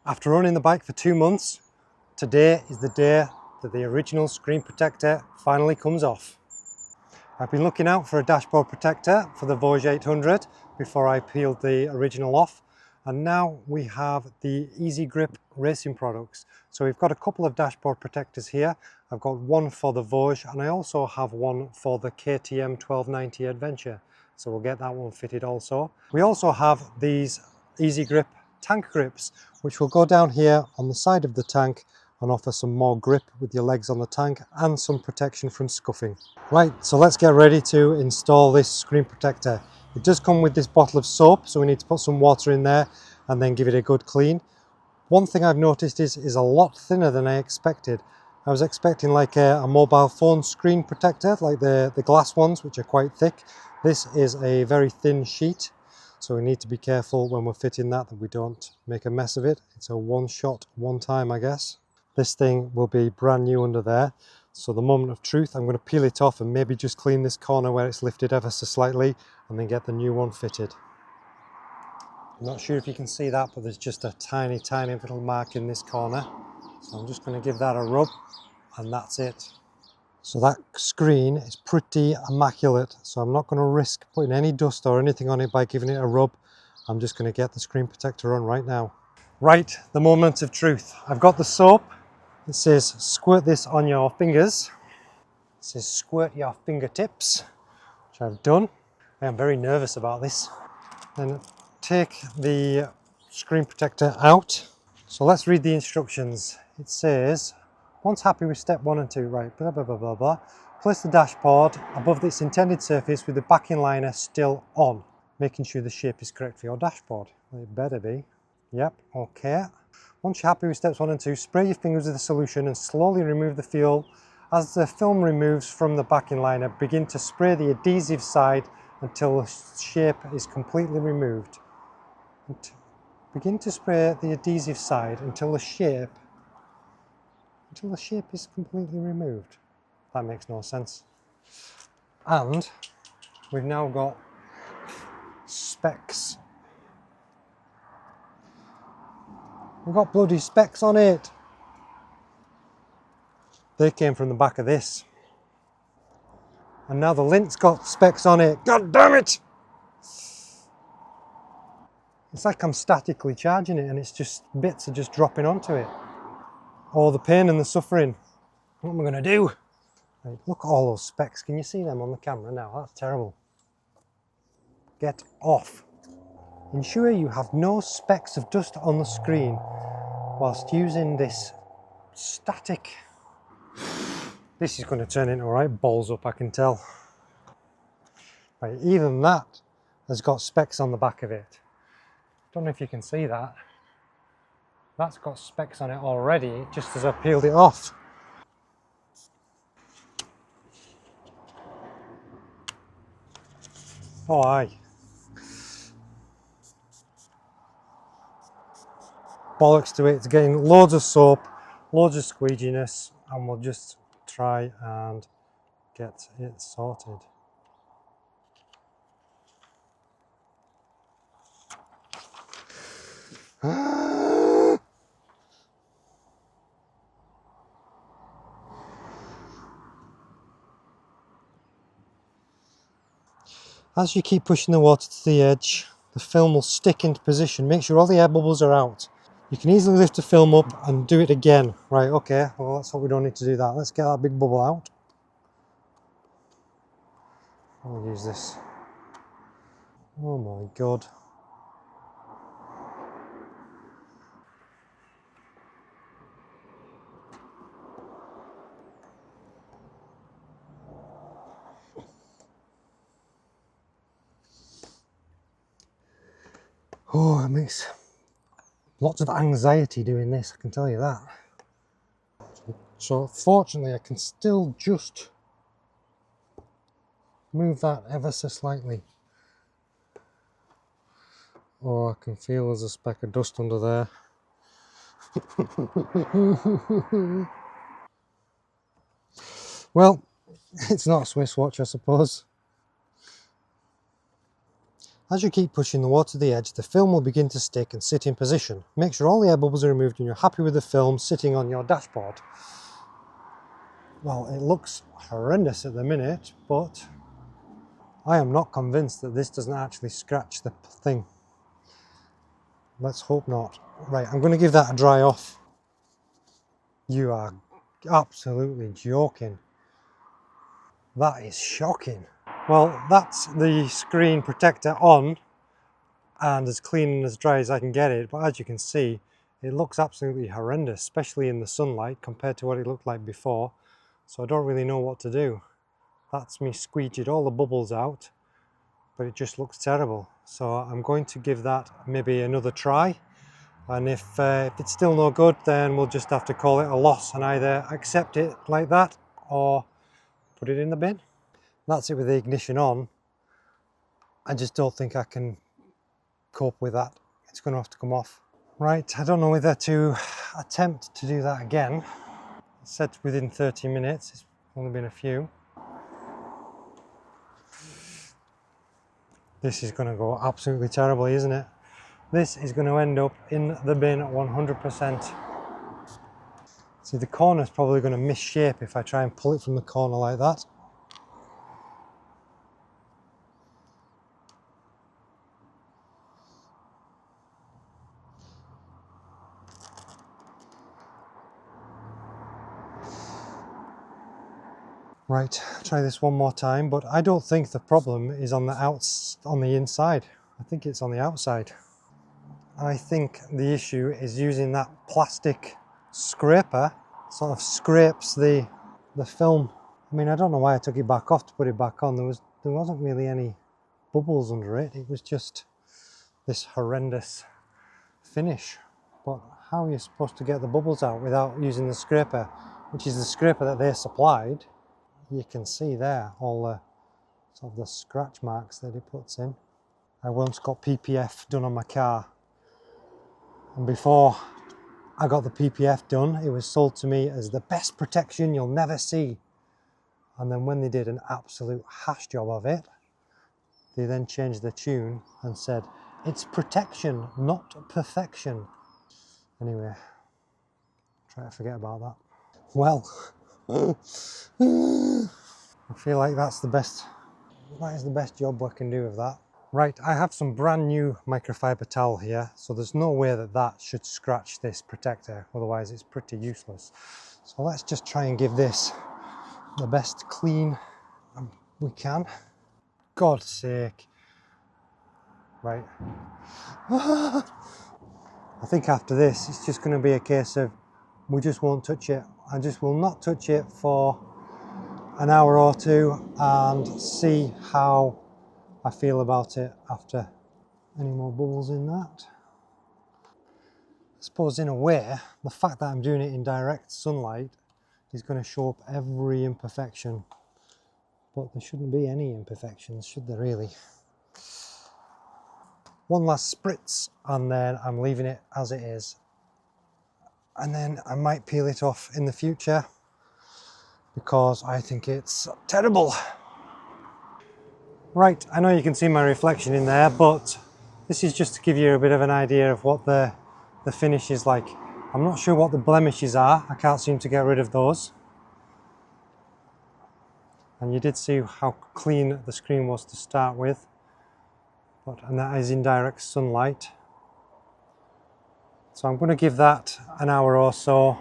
After owning the bike for 2 months, today is the day that the original screen protector finally comes off. I've been looking out for a dashboard protector for the Voge 800 before I peeled the original off, and now we have the Eazi Grip racing products. So we've got a couple of dashboard protectors here. I've got one for the Voge and I also have one for the KTM 1290 Adventure. So we'll get that one fitted also. We also have these Eazi Grip tank grips, which will go down here on the side of the tank and offer some more grip with your legs on the tank and some protection from scuffing. Right, so let's get ready to install this screen protector. It does come with this bottle of soap, so we need to put some water in there and then give it a good clean. One thing I've noticed is a lot thinner than I expected. I was expecting like a mobile phone screen protector, like the glass ones, which are quite thick. This is a very thin sheet, so we need to be careful when we're fitting that we don't make a mess of it. It's a one shot, one time, I guess. This thing will be brand new under there. So the moment of truth, I'm going to peel it off and maybe just clean this corner where it's lifted ever so slightly and then get the new one fitted. I'm not sure if you can see that, but there's just a tiny little mark in this corner. So I'm just going to give that a rub and that's it. So that screen is pretty immaculate, so I'm not going to risk putting any dust or anything on it by giving it a rub. I'm just going to get the screen protector on right now. Right, the moment of truth. I've got the soap. It says squirt this on your fingers. It says squirt your fingertips, which I've done. I am very nervous about this. Then take the screen protector out. So let's read the instructions. It says, once happy with step 1 and 2, right, blah, blah, blah, blah, blah. Place the dashboard above its intended surface with the backing liner still on, making sure the shape is correct for your dashboard. It better be. Yep, okay. Once you're happy with steps 1 and 2, spray your fingers with the solution and slowly remove the fuel. As the film removes from the backing liner, begin to spray the adhesive side until the shape is completely removed. Begin to spray the adhesive side until the shape is completely removed. That makes no sense. And we've now got specs. We've got bloody specs on it. They came from the back of this. And now the lint's got specs on it. God damn it! It's like I'm statically charging it and it's just, bits are just dropping onto it. All the pain and the suffering. What am I going to do? Right, look at all those specs. Can you see them on the camera now? That's terrible. Get off. Ensure you have no specks of dust on the screen whilst using this static. This is going to turn into right balls up, I can tell. Right, even that has got specs on the back of it. Don't know if you can see that. That's got specs on it already, just as I peeled it off. Oh aye. Bollocks to it, it's getting loads of soap, loads of squeeginess, and we'll just try and get it sorted. As you keep pushing the water to the edge, the film will stick into position. Make sure all the air bubbles are out. You can easily lift the film up and do it again. Right, okay, well let's hope we don't need to do that. Let's get that big bubble out. I'll use this. Oh my God. Oh, it makes lots of anxiety doing this, I can tell you that. So fortunately I can still just move that ever so slightly. Oh, I can feel there's a speck of dust under there. Well, it's not a Swiss watch, I suppose. As you keep pushing the water to the edge, the film will begin to stick and sit in position. Make sure all the air bubbles are removed and you're happy with the film sitting on your dashboard. Well, it looks horrendous at the minute, but I am not convinced that this doesn't actually scratch the thing. Let's hope not. Right, I'm going to give that a dry off. You are absolutely joking. That is shocking. Well, that's the screen protector on and as clean and as dry as I can get it, but as you can see, it looks absolutely horrendous, especially in the sunlight compared to what it looked like before. So I don't really know what to do. That's me squeegeed all the bubbles out, but it just looks terrible. So I'm going to give that maybe another try. And if it's still no good, then we'll just have to call it a loss and either accept it like that or put it in the bin. That's it with the ignition on. I just don't think I can cope with that. It's going to have to come off. Right, I don't know whether to attempt to do that again. It said within 30 minutes, it's only been a few. This is going to go absolutely terribly, isn't it? This is going to end up in the bin 100%. See, the corner's probably going to misshape if I try and pull it from the corner like that. Right, try this one more time, but I don't think the problem is on the inside. I think it's on the outside. I think the issue is using that plastic scraper, sort of scrapes the film. I mean, I don't know why I took it back off to put it back on. There wasn't really any bubbles under it. It was just this horrendous finish. But how are you supposed to get the bubbles out without using the scraper, which is the scraper that they supplied? You can see there all the sort of the scratch marks that it puts in. I once got PPF done on my car, and before I got the PPF done, it was sold to me as the best protection you'll never see. And then when they did an absolute hash job of it, they then changed the tune and said, it's protection, not perfection. Anyway, try to forget about that. Well, I feel like that is the best job I can do of that. Right, I have some brand new microfiber towel here, so there's no way that should scratch this protector, otherwise it's pretty useless. So let's just try and give this the best clean we can. God's sake. Right. I think after this, it's just going to be a case of we just won't touch it. I just will not touch it for an hour or two and see how I feel about it after. Any more bubbles in that? I suppose in a way, the fact that I'm doing it in direct sunlight is going to show up every imperfection. But there shouldn't be any imperfections, should there really? One last spritz and then I'm leaving it as it is. And then I might peel it off in the future because I think it's terrible. Right, I know you can see my reflection in there, but this is just to give you a bit of an idea of what the finish is like. I'm not sure what the blemishes are. I can't seem to get rid of those. And you did see how clean the screen was to start with. And that is in direct sunlight. So I'm going to give that an hour or so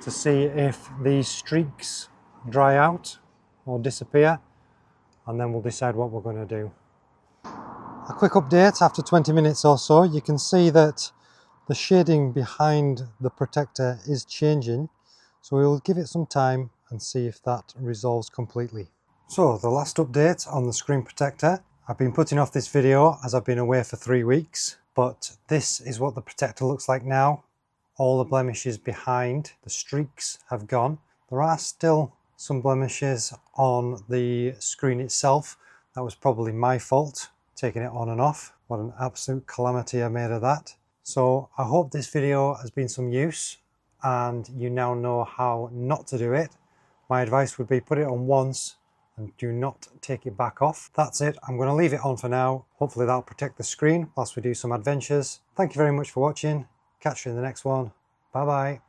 to see if these streaks dry out or disappear, and then we'll decide what we're going to do. A quick update after 20 minutes or so, you can see that the shading behind the protector is changing, so we'll give it some time and see if that resolves completely. So the last update on the screen protector. I've been putting off this video as I've been away for 3 weeks, but this is what the protector looks like now. All the blemishes behind, the streaks have gone. There are still some blemishes on the screen itself. That was probably my fault, taking it on and off. What an absolute calamity I made of that. So I hope this video has been some use and you now know how not to do it. My advice would be put it on once and do not take it back off. That's it. I'm going to leave it on for now. Hopefully that'll protect the screen whilst we do some adventures. Thank you very much for watching. Catch you in the next one. Bye bye.